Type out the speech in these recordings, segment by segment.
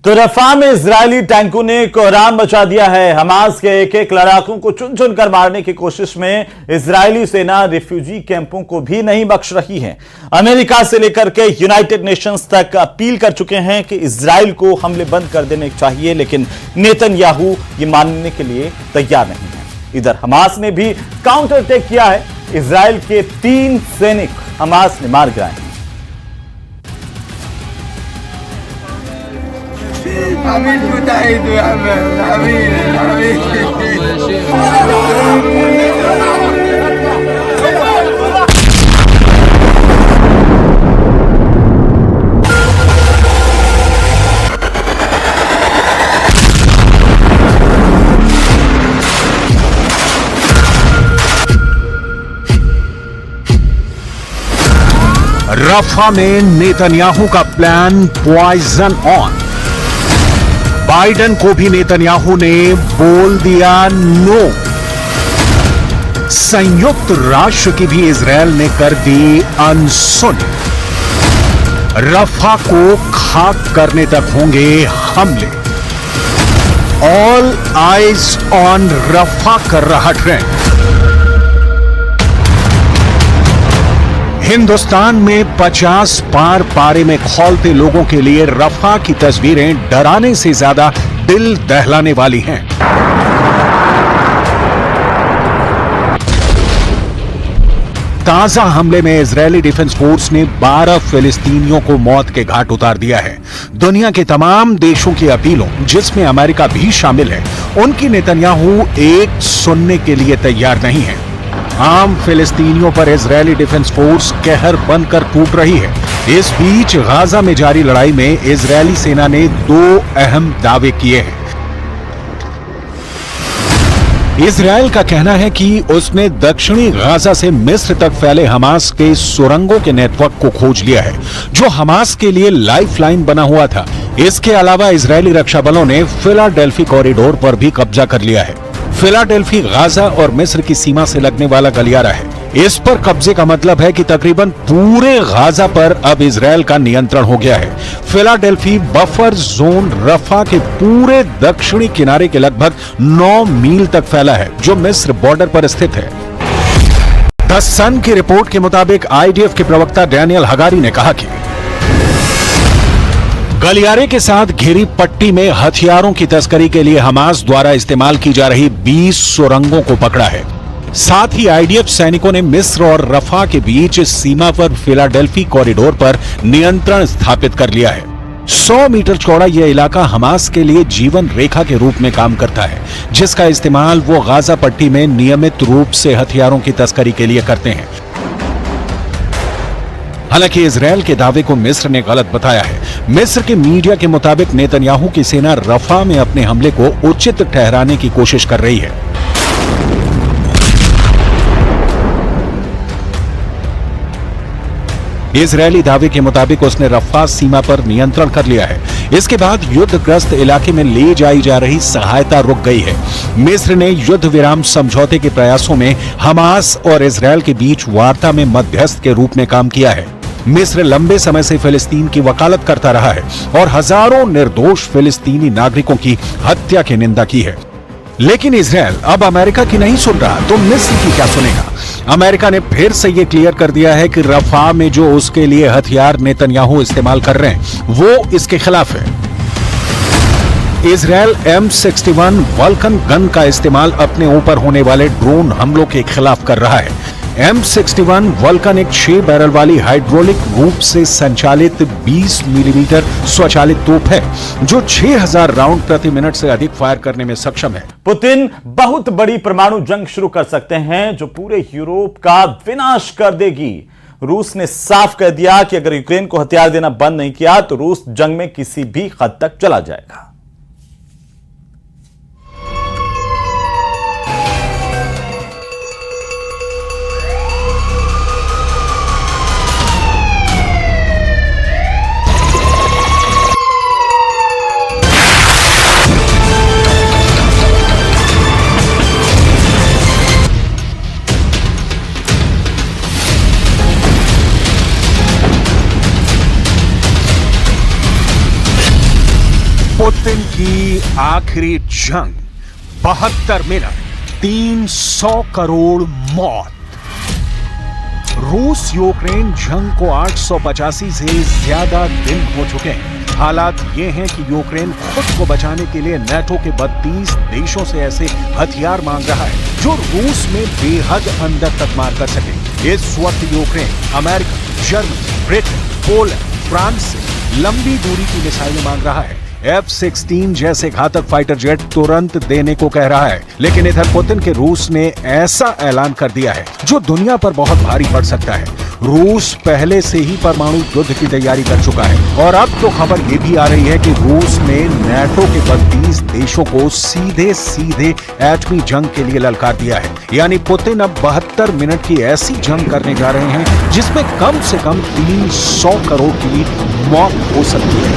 तो रफा में इजरायली टैंकों ने कोहराम मचा दिया है। हमास के एक एक लड़ाकों को चुन चुन कर मारने की कोशिश में इजरायली सेना रिफ्यूजी कैंपों को भी नहीं बख्श रही है। अमेरिका से लेकर के यूनाइटेड नेशंस तक अपील कर चुके हैं कि इजराइल को हमले बंद कर देने चाहिए, लेकिन नेतन्याहू ये मानने के लिए तैयार नहीं है। इधर हमास ने भी काउंटर अटैक किया है। इजराइल के 3 सैनिक हमास ने मार गिराए। रफा में नेतन्याहू का प्लान पॉइजन ऑन। बाइडेन को भी नेतन्याहू ने बोल दिया नो। संयुक्त राष्ट्र की भी इजरायल ने कर दी अनसुनी। रफा को खाक करने तक होंगे हमले। ऑल आइज ऑन रफा कर रहा ट्रेंड। हिंदुस्तान में 50 पार पारे में खौलते लोगों के लिए रफा की तस्वीरें डराने से ज्यादा दिल दहलाने वाली हैं। ताजा हमले में इजरायली डिफेंस फोर्स ने 12 फिलिस्तीनियों को मौत के घाट उतार दिया है। दुनिया के तमाम देशों की अपीलों, जिसमें अमेरिका भी शामिल है, उनकी नेतन्याहू एक सुनने के लिए तैयार नहीं है। आम फिलिस्तीनियों पर इजरायली डिफेंस फोर्स कहर बनकर टूट रही है। इस बीच गाजा में जारी लड़ाई में इजरायली सेना ने 2 अहम दावे किए हैं। इजरायल का कहना है कि उसने दक्षिणी गाजा से मिस्र तक फैले हमास के सुरंगों के नेटवर्क को खोज लिया है, जो हमास के लिए लाइफलाइन बना हुआ था। इसके अलावा इजरायली रक्षा बलों ने फिलाडेल्फी कॉरिडोर पर भी कब्जा कर लिया है। फिलाडेल्फी गाजा और मिस्र की सीमा से लगने वाला गलियारा है। इस पर कब्जे का मतलब है कि तकरीबन पूरे गाजा पर अब इजरायल का नियंत्रण हो गया है। फिलाडेल्फी बफर जोन रफा के पूरे दक्षिणी किनारे के लगभग 9 मील तक फैला है, जो मिस्र बॉर्डर पर स्थित है। द सन की रिपोर्ट के मुताबिक आईडीएफ के प्रवक्ता डैनियल हगारी ने कहा कि गलियारे के साथ घिरी पट्टी में हथियारों की तस्करी के लिए हमास द्वारा इस्तेमाल की जा रही 20 सुरंगों को पकड़ा है। साथ ही आईडीएफ सैनिकों ने मिस्र और रफा के बीच सीमा पर फिलाडेल्फी कॉरिडोर पर नियंत्रण स्थापित कर लिया है। 100 मीटर चौड़ा यह इलाका हमास के लिए जीवन रेखा के रूप में काम करता है, जिसका इस्तेमाल वो गाजा पट्टी में नियमित रूप से हथियारों की तस्करी के लिए करते हैं। हालांकि इजरायल के दावे को मिस्र ने गलत बताया है। मिस्र के मीडिया के मुताबिक नेतन्याहू की सेना रफा में अपने हमले को उचित ठहराने की कोशिश कर रही है। इजरायली दावे के मुताबिक उसने रफा सीमा पर नियंत्रण कर लिया है। इसके बाद युद्धग्रस्त इलाके में ले जाई जा रही सहायता रुक गई है। मिस्र ने युद्ध विराम समझौते के प्रयासों में हमास और इजरायल के बीच वार्ता में मध्यस्थ के रूप में काम किया है। मिस्र लंबे समय से फिलिस्तीन की वकालत करता रहा है और हजारों निर्दोष फिलिस्तीनी नागरिकों की हत्या की निंदा की है। लेकिन इजरायल अब अमेरिका की नहीं सुन रहा, तो मिस्र की क्या सुनेगा? अमेरिका ने फिर से यह क्लियर कर दिया है कि रफा में जो उसके लिए हथियार नेतन्याहू इस्तेमाल कर रहे हैं, वो इसके खिलाफ है। इजरायल M61 वल्कन गन का इस्तेमाल अपने ऊपर होने वाले ड्रोन हमलों के खिलाफ कर रहा है। M61 वल्कन एक 6 बैरल वाली हाइड्रोलिक रूप से संचालित 20 मिलीमीटर स्वचालित तोप है, जो 6000 राउंड प्रति मिनट से अधिक फायर करने में सक्षम है। पुतिन बहुत बड़ी परमाणु जंग शुरू कर सकते हैं, जो पूरे यूरोप का विनाश कर देगी। रूस ने साफ कह दिया कि अगर यूक्रेन को हथियार देना बंद नहीं किया तो रूस जंग में किसी भी हद तक चला जाएगा। की आखिरी जंग, 72 मिनट, 300 करोड़ मौत। रूस यूक्रेन जंग को 885 से ज्यादा दिन हो चुके हैं। हालात ये हैं कि यूक्रेन खुद को बचाने के लिए नाटो के 32 देशों से ऐसे हथियार मांग रहा है जो रूस में बेहद अंदर तक मार कर सके। इस वक्त Ukraine America, Germany, Britain, Poland, France से लंबी दूरी की मिसाइलें मांग रहा है। F-16 जैसे घातक फाइटर जेट तुरंत देने को कह रहा है, लेकिन इधर पुतिन के रूस ने ऐसा ऐलान कर दिया है जो दुनिया पर बहुत भारी पड़ सकता है। रूस पहले से ही परमाणु युद्ध की तैयारी कर चुका है और अब तो खबर यह भी आ रही है कि रूस ने नाटो के 32 देशों को सीधे सीधे एटमी जंग के लिए ललकार दिया है। यानी पुतिन अब 72 मिनट की ऐसी जंग करने जा रहे हैं जिसमें कम से कम 300 करोड़ की मौत हो सकती है।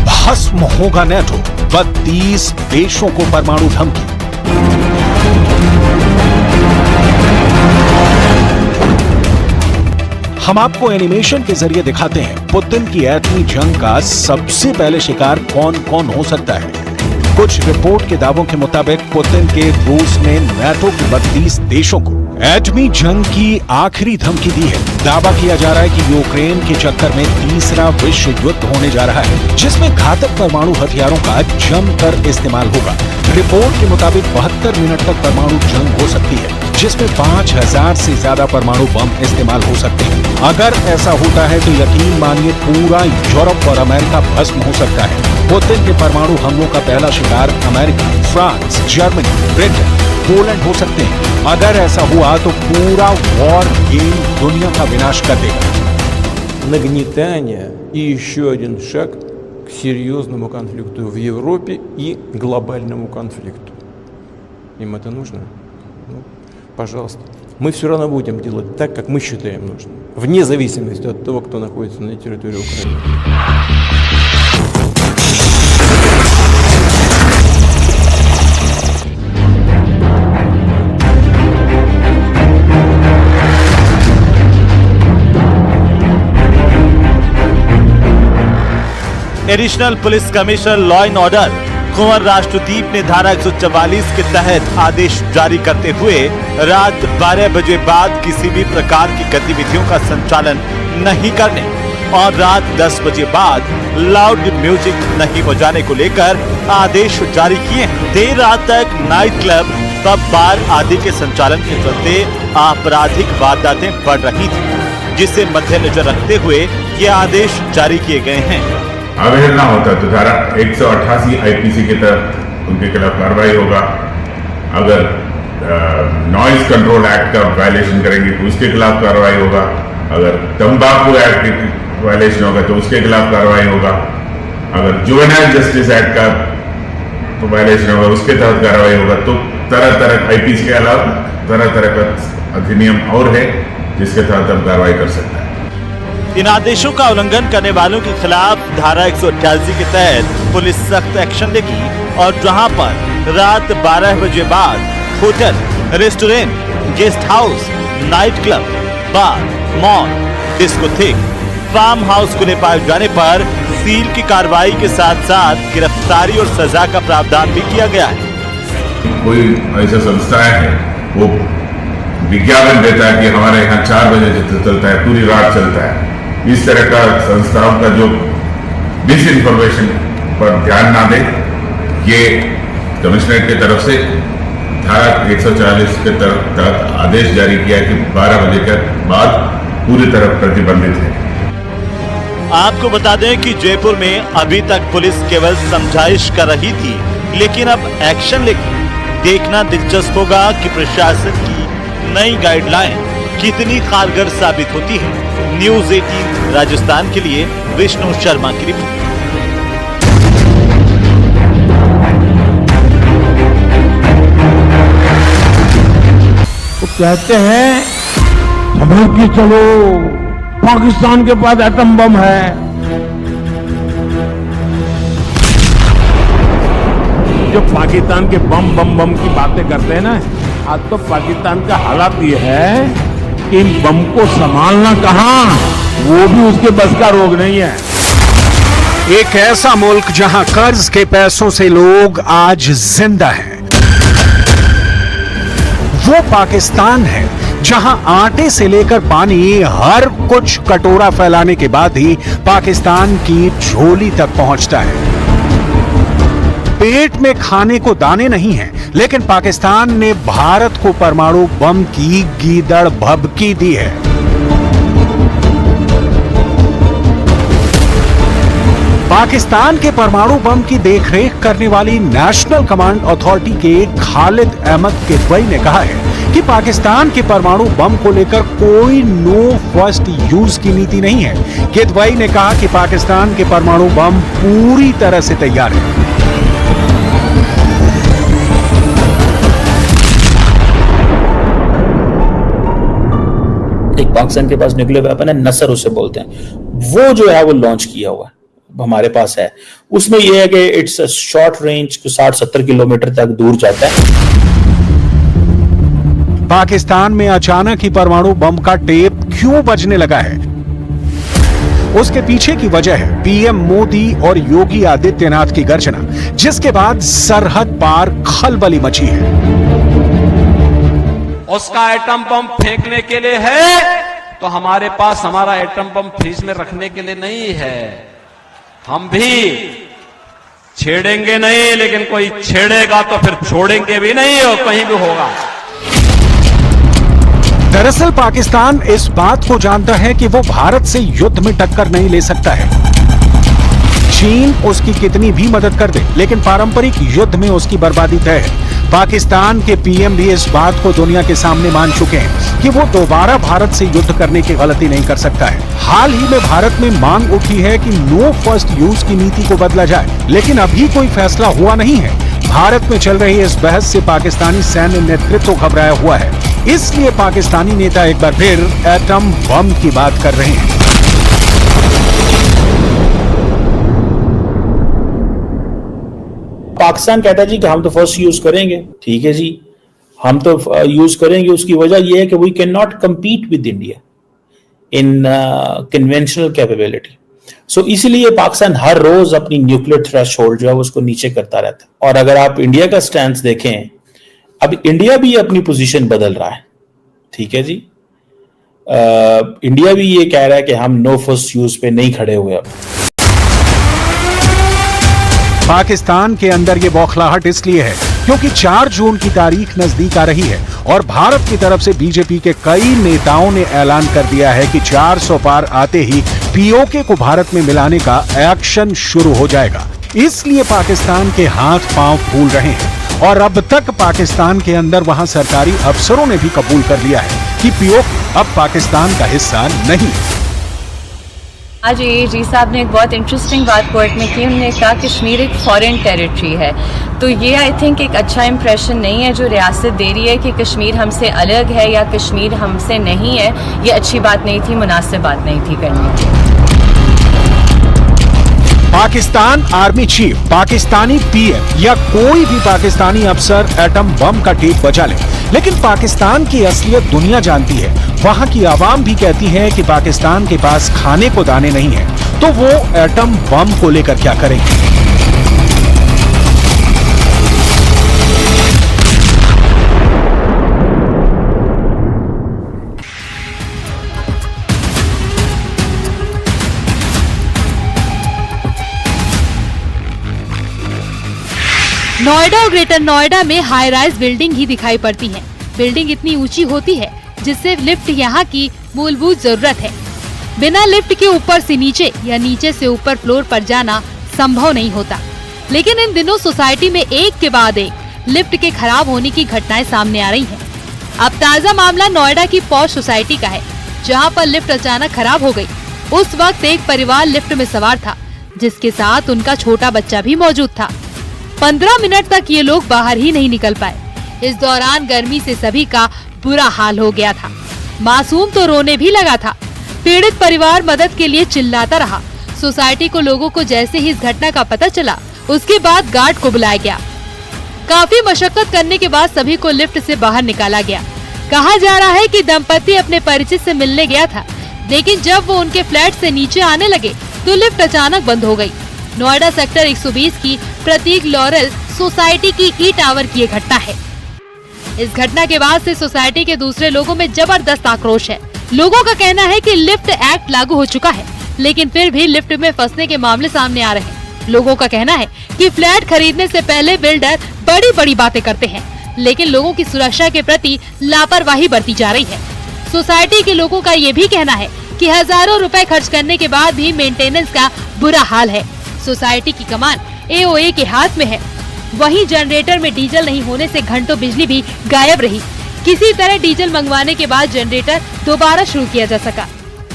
भस्म होगा नाटो, 32 देशों को परमाणु धमकी। हम आपको एनिमेशन के जरिए दिखाते हैं पुतिन की एटमी जंग का सबसे पहले शिकार कौन कौन हो सकता है। कुछ रिपोर्ट के दावों के मुताबिक पुतिन के रूस ने नाटो के 32 देशों को एटमी जंग की आखिरी धमकी दी है। दावा किया जा रहा है कि यूक्रेन के चक्कर में तीसरा विश्व युद्ध होने जा रहा है जिसमें घातक परमाणु हथियारों का जमकर इस्तेमाल होगा। रिपोर्ट के मुताबिक 72 मिनट तक परमाणु जंग हो सकती है जिसमें 5000 से ज्यादा परमाणु बम इस्तेमाल हो सकते हैं। अगर ऐसा होता है तो यकीन मानिए पूरा यूरोप और अमेरिका भस्म हो सकता है। पुतिन के परमाणु हमलों का पहला शिकार America, France, Germany, Britain, Poland हो सकते हैं। अगर ऐसा हुआ तो पूरा वॉर गेम दुनिया का विनाश कर देगा। Нагнетание и еще один шаг к серьезному конфликту в Европе и глобальному конфликту. Им это нужно? Ну, пожалуйста. Мы все равно будем делать так, как мы считаем нужным, вне зависимости от того, кто находится на территории Украины. Additional police commissioner law and order Kunwar Rashtradeep ने धारा 144 के तहत आदेश जारी करते हुए रात 12 बजे बाद किसी भी प्रकार की गतिविधियों का संचालन नहीं करने और रात 10 बजे बाद लाउड म्यूजिक नहीं बजाने को लेकर आदेश जारी किए हैं। देर रात तक नाइट क्लब, पब, बार आदि के संचालन के चलते आपराधिक वारदातें बढ़ रही थी, जिसे मद्देनजर रखते हुए ये आदेश जारी किए गए हैं। अवहेलना होता तो धारा 188 आईपीसी के तहत उनके खिलाफ कार्रवाई होगा। अगर नॉइज कंट्रोल एक्ट का वायलेशन करेंगे तो उसके खिलाफ कार्रवाई होगा। अगर तंबाकू एक्ट की वायलेशन होगा तो उसके खिलाफ कार्रवाई होगा। अगर जुवेनाइल जस्टिस एक्ट का तो वायलेशन होगा उसके तहत कार्रवाई होगा। तो तरह तरह आईपीसी के अलावा तरह तरह का अधिनियम और है जिसके तहत हम कार्रवाई कर सकते हैं। इन आदेशों का उल्लंघन करने वालों के खिलाफ धारा 188 के तहत पुलिस सख्त एक्शन लेगी और जहां पर रात 12 बजे बाद hotel, restaurant, guest house, night club, bar, mall, discotheque, farm house खुले पाए जाने पर सील की कार्रवाई के साथ साथ गिरफ्तारी और सजा का प्रावधान भी किया गया है। कोई ऐसा संस्थाएं है वो विज्ञापन देता है कि हमारे यहाँ 4 बजे चलता है, पूरी रात चलता है। इस तरह का संस्थाओं का जो डिस इन्फॉर्मेशन पर ध्यान ना दे, ये कमिश्नरेट की तरफ से धारा 140 के तहत आदेश जारी किया कि 12 बजे के बाद पूरी तरह प्रतिबंधित है। आपको बता दें कि जयपुर में अभी तक पुलिस केवल समझाइश कर रही थी, लेकिन अब एक्शन लेगी। देखना दिलचस्प होगा कि प्रशासन की नई गाइडलाइन कितनी कारगर साबित होती है। न्यूज़ 18 राजस्थान के लिए विष्णु शर्मा की रिपोर्ट। तो कहते हैं समझ के चलो पाकिस्तान के पास एटम बम है। जो पाकिस्तान के बम की बातें करते हैं ना, आज तो पाकिस्तान का हालात ये है कि इन बम को संभालना कहां, वो भी उसके बस का रोग नहीं है। एक ऐसा मुल्क जहां कर्ज के पैसों से लोग आज जिंदा हैं, वो पाकिस्तान है जहां आटे से लेकर पानी हर कुछ कटोरा फैलाने के बाद ही पाकिस्तान की झोली तक पहुंचता है। पेट में खाने को दाने नहीं हैं, लेकिन पाकिस्तान ने भारत को परमाणु बम की गीदड़ भभकी दी है। पाकिस्तान के परमाणु बम की देखरेख करने वाली नेशनल कमांड अथॉरिटी के खालिद अहमद किदवई ने कहा है कि पाकिस्तान के परमाणु बम को लेकर कोई नो फर्स्ट यूज की नीति नहीं है। किदवई ने कहा कि पाकिस्तान के परमाणु बम पूरी तरह से तैयार है। एक पाकिस्तान के पास न्यूक्लियर वेपन है, नसर उसे बोलते हैं, वो जो है वो लॉन्च किया हुआ है, हमारे पास है। उसमें यह है कि इट्स शॉर्ट रेंज, 60-70 किलोमीटर तक दूर जाता है। पाकिस्तान में अचानक ही परमाणु बम का टेप क्यों बजने लगा है? उसके पीछे की वजह है पीएम मोदी और योगी आदित्यनाथ की गर्जना, जिसके बाद सरहद पार खलबली मची है। उसका एटम बम फेंकने के लिए है तो हमारे पास हमारा एटम बम फ्रीज में रखने के लिए नहीं है। हम भी छेड़ेंगे नहीं, लेकिन कोई छेड़ेगा तो फिर छोड़ेंगे भी नहीं और कहीं भी होगा। दरअसल पाकिस्तान इस बात को जानता है कि वो भारत से युद्ध में टक्कर नहीं ले सकता है। चीन उसकी कितनी भी मदद कर दे, लेकिन पारंपरिक युद्ध में उसकी बर्बादी तय है। पाकिस्तान के पीएम भी इस बात को दुनिया के सामने मान चुके हैं कि वो दोबारा भारत से युद्ध करने की गलती नहीं कर सकता है। हाल ही में भारत में मांग उठी है कि नो फर्स्ट यूज की नीति को बदला जाए, लेकिन अभी कोई फैसला हुआ नहीं है। भारत में चल रही इस बहस से पाकिस्तानी सैन्य नेतृत्व घबराया हुआ है, इसलिए पाकिस्तानी नेता एक बार फिर एटम बम की बात कर रहे हैं। पाकिस्तान कहता है जी कि हम तो फर्स्ट यूज करेंगे, ठीक है जी, हम तो यूज करेंगे। उसकी वजह यह है कि we can not compete with India in conventional capability. So इसीलिए पाकिस्तान हर रोज अपनी न्यूक्लियर थ्रेशोल्ड जो है उसको नीचे करता रहता है। और अगर आप इंडिया का स्टैंड देखें, अब इंडिया भी अपनी पोजीशन बदल रहा है, ठीक है जी। इंडिया भी ये कह रहा है कि हम नो फर्स्ट यूज पे नहीं खड़े हुए। अब पाकिस्तान के अंदर ये बौखलाहट इसलिए है क्योंकि 4 जून की तारीख नजदीक आ रही है और भारत की तरफ से बीजेपी के कई नेताओं ने ऐलान कर दिया है कि 400 पार आते ही पीओके को भारत में मिलाने का एक्शन शुरू हो जाएगा। इसलिए पाकिस्तान के हाथ पांव फूल रहे हैं और अब तक पाकिस्तान के अंदर वहां सरकारी अफसरों ने भी कबूल कर लिया है कि पीओके अब पाकिस्तान का हिस्सा नहीं। आज एजी साहब ने एक बहुत इंटरेस्टिंग बात कोर्ट में की। उन्होंने कहा कश्मीर एक फॉरेन टेरिटरी है, तो ये आई थिंक एक अच्छा इंप्रेशन नहीं है जो रियासत दे रही है कि कश्मीर हमसे अलग है या कश्मीर हमसे नहीं है। ये अच्छी बात नहीं थी, मुनासिब बात नहीं थी करने की। Pakistan army chief, Pakistani PM या कोई भी पाकिस्तानी अफसर एटम बम का टेप बजा ले, लेकिन पाकिस्तान की असलियत दुनिया जानती है। वहां की आवाम भी कहती है कि पाकिस्तान के पास खाने को दाने नहीं है, तो वो एटम बम को लेकर क्या करेंगे। नोएडा और ग्रेटर नोएडा में हाई राइज बिल्डिंग ही दिखाई पड़ती है। बिल्डिंग इतनी ऊंची होती है जिससे लिफ्ट यहाँ की मूलभूत जरूरत है। बिना लिफ्ट के ऊपर से नीचे या नीचे से ऊपर फ्लोर पर जाना संभव नहीं होता। लेकिन इन दिनों सोसाइटी में एक के बाद एक लिफ्ट के खराब होने की घटनाएं सामने आ रही हैं। अब ताज़ा मामला नोएडा की पॉश सोसाइटी का है, जहां पर लिफ्ट अचानक खराब हो गई। उस वक्त एक परिवार लिफ्ट में सवार था, जिसके साथ उनका छोटा बच्चा भी मौजूद था। 15 मिनट तक ये लोग बाहर ही नहीं निकल पाए। इस दौरान गर्मी से सभी का बुरा हाल हो गया था। मासूम तो रोने भी लगा था। पीड़ित परिवार मदद के लिए चिल्लाता रहा। सोसाइटी को लोगों को जैसे ही इस घटना का पता चला, उसके बाद गार्ड को बुलाया गया। काफी मशक्कत करने के बाद सभी को लिफ्ट से बाहर निकाला गया। कहा जा रहा है कि दंपति अपने परिचित से मिलने गया था, लेकिन जब वो उनके फ्लैट से नीचे आने लगे तो लिफ्ट अचानक बंद हो गई। नोएडा सेक्टर 120 की प्रतीक लॉरेल सोसाइटी की ई टावर की ये घटना है। इस घटना के बाद से सोसाइटी के दूसरे लोगों में जबरदस्त आक्रोश है। लोगों का कहना है कि लिफ्ट एक्ट लागू हो चुका है, लेकिन फिर भी लिफ्ट में फंसने के मामले सामने आ रहे हैं। लोगों का कहना है कि फ्लैट खरीदने से पहले बिल्डर बड़ी बड़ी बातें करते हैं, लेकिन लोगों की सुरक्षा के प्रति लापरवाही बरती जा रही है। सोसाइटी के लोगों का ये भी कहना है कि हजारों रुपए खर्च करने के बाद भी मेंटेनेंस का बुरा हाल है। सोसाइटी की कमान AOA के हाथ में है। वहीं जनरेटर में डीजल नहीं होने से घंटों बिजली भी गायब रही। किसी तरह डीजल मंगवाने के बाद जनरेटर दोबारा शुरू किया जा सका।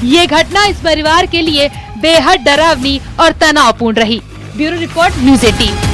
ये घटना इस परिवार के लिए बेहद डरावनी और तनावपूर्ण रही। Bureau report news 18।